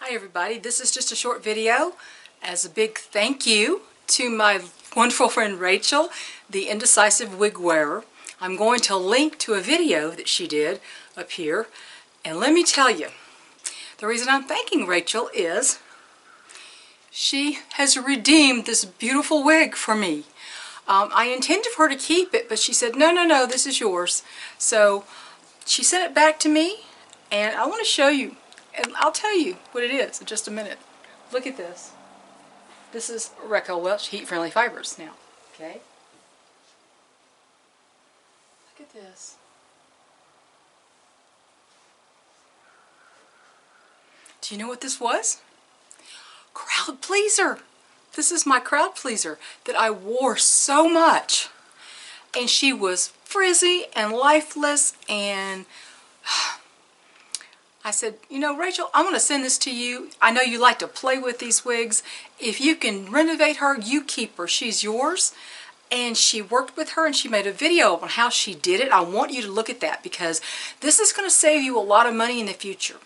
Hi everybody, this is just a short video as a big thank you to my wonderful friend Rachel, the Indecisive Wig wearer. I'm going to link to a video that she did up here, and let me tell you, the reason I'm thanking Rachel is she has redeemed this beautiful wig for me. I intended for her to keep it, but she said, no, this is yours. So she sent it back to me, and I want to show you. And I'll tell you what it is in just a minute. Look at this. This is Raquel Welch heat-friendly fibers now. Okay? Look at this. Do you know what this was? Crowd pleaser. This is my crowd pleaser that I wore so much. And she was frizzy and lifeless, and I said, you know, Rachel, I'm going to send this to you. I know you like to play with these wigs. If you can renovate her, you keep her. She's yours. And she worked with her and she made a video on how she did it. I want you to look at that because this is going to save you a lot of money in the future.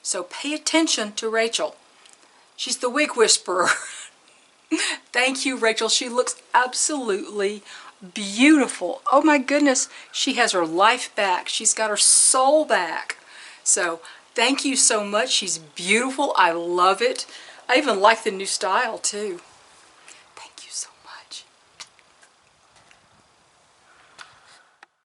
So pay attention to Rachel. She's the wig whisperer. Thank you, Rachel. She looks absolutely beautiful. Oh my goodness. She has her life back. She's got her soul back. So thank you so much. She's beautiful. I love it. I even like the new style too.